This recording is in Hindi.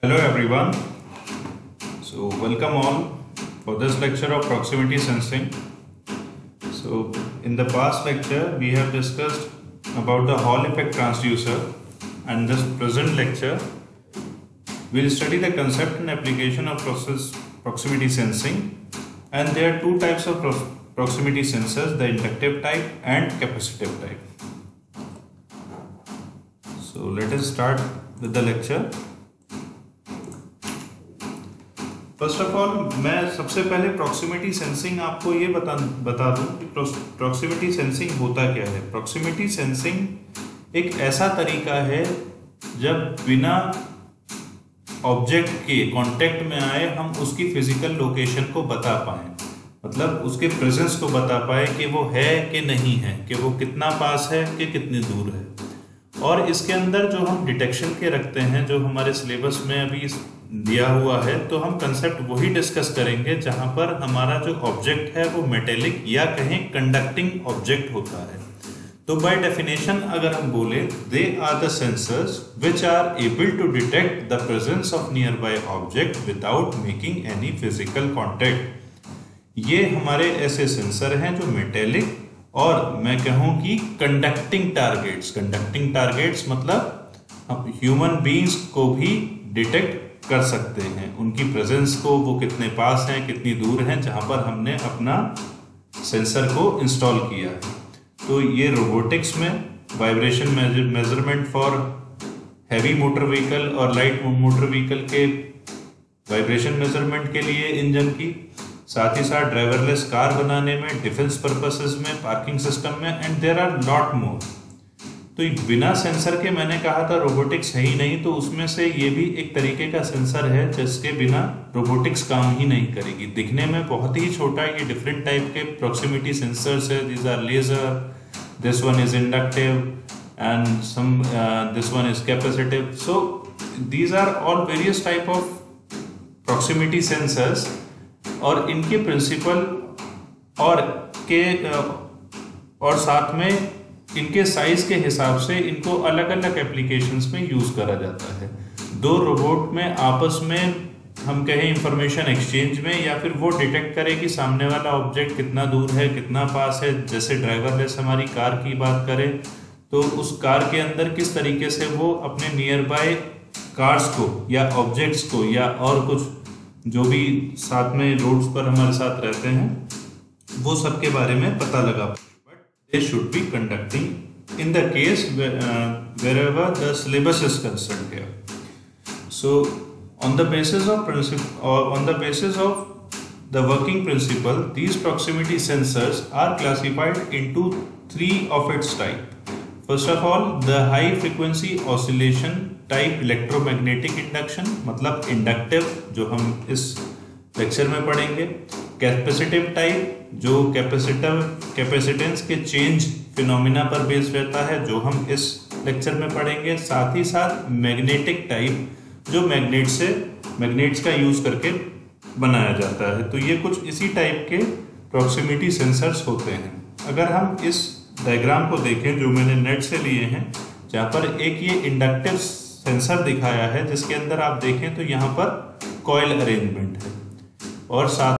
Hello everyone. So welcome all for this lecture of proximity sensing. So in the past lecture we have discussed about the Hall effect transducer, and this present lecture we'll study the concept and application of proximity sensing. And there are two types of proximity sensors, the inductive type and capacitive type. So let us start with the lecture. First of all मैं सबसे पहले प्रॉक्सिमिटी सेंसिंग आपको ये बता दूं कि प्रॉक्सिमिटी सेंसिंग होता क्या है। प्रॉक्सिमिटी सेंसिंग एक ऐसा तरीका है जब बिना ऑब्जेक्ट के कांटेक्ट में आए हम उसकी फिजिकल लोकेशन को बता पाएं, मतलब उसके प्रेजेंस को बता पाए कि वो है कि नहीं है, कि वो कितना पास है कि कितनी दूर है। और इसके अंदर जो हम डिटेक्शन के रखते हैं, जो हमारे सिलेबस में अभी दिया हुआ है, तो हम कंसेप्ट वही डिस्कस करेंगे जहां पर हमारा जो ऑब्जेक्ट है वो मेटेलिक या कहें कंडक्टिंग ऑब्जेक्ट होता है। तो बाय डेफिनेशन अगर हम बोले, they are the sensors which are able to detect the presence of near object without making any physical contact. ये हमारे ऐसे सेंसर हैं जो मेटेलिक और मैं कहूं कि कंडक्टिंग टारगेट्स मतलब ह्यूमन बीइंग्स को भी डिटेक्ट कर सकते हैं, उनकी प्रेजेंस को, वो कितने पास हैं कितनी दूर हैं, जहां पर हमने अपना सेंसर को इंस्टॉल किया है। तो ये रोबोटिक्स में vibration measurement for heavy motor vehicle और लाइट मोटर व्हीकल के वाइब्रेशन मेजरमेंट के लिए इंजन की, साथ ही साथ ड्राइवरलेस कार बनाने में, डिफेंस पर्पसेस में, पार्किंग सिस्टम में, and there are lot more. तो बिना सेंसर के मैंने कहा था रोबोटिक्स है ही नहीं, तो उसमें से ये भी एक तरीके का सेंसर है जिसके बिना रोबोटिक्स काम ही नहीं करेगी। दिखने में बहुत ही छोटा, ये डिफरेंट टाइप के प्रॉक्सिमिटी सेंसर्स है। These are laser, this one is inductive and this one is capacitive. So these are all various type of proximity sensors, और इनके प्रिंसिपल और साथ में इनके साइज के हिसाब से इनको अलग अलग एप्लीकेशंस में यूज करा जाता है। दो रोबोट में आपस में हम कहें इंफॉर्मेशन एक्सचेंज में, या फिर वो डिटेक्ट करे कि सामने वाला ऑब्जेक्ट कितना दूर है कितना पास है। जैसे ड्राइवरलेस हमारी कार की बात करें तो उस कार के अंदर किस तरीके से वो अपने नियर बाय कार्स को या ऑब्जेक्ट्स को या और कुछ जो भी साथ में रोड्स पर हमारे साथ रहते हैं वो सब के बारे में पता लगा। They should be conducting in the case wherever the syllabus is concerned here. So on the basis of the working principle, these proximity sensors are classified into three of its type. First of all, the high frequency oscillation type electromagnetic induction, मतलब inductive, जो हम इस लेक्चर में पढ़ेंगे। कैपेसिटिव टाइप, जो कैपेसिटेंस के चेंज फिनोमिना पर बेस्ड रहता है, जो हम इस लेक्चर में पढ़ेंगे। साथ ही साथ मैग्नेटिक टाइप, जो मैग्नेट्स का यूज करके बनाया जाता है। तो ये कुछ इसी टाइप के प्रॉक्सिमिटी सेंसर्स होते हैं। अगर हम इस डायग्राम को देखें जो मैंने नेट से लिए हैं, जहाँ पर एक ये इंडक्टिव सेंसर दिखाया है, जिसके अंदर आप देखें तो यहाँ पर कॉइल अरेंजमेंट है और साथ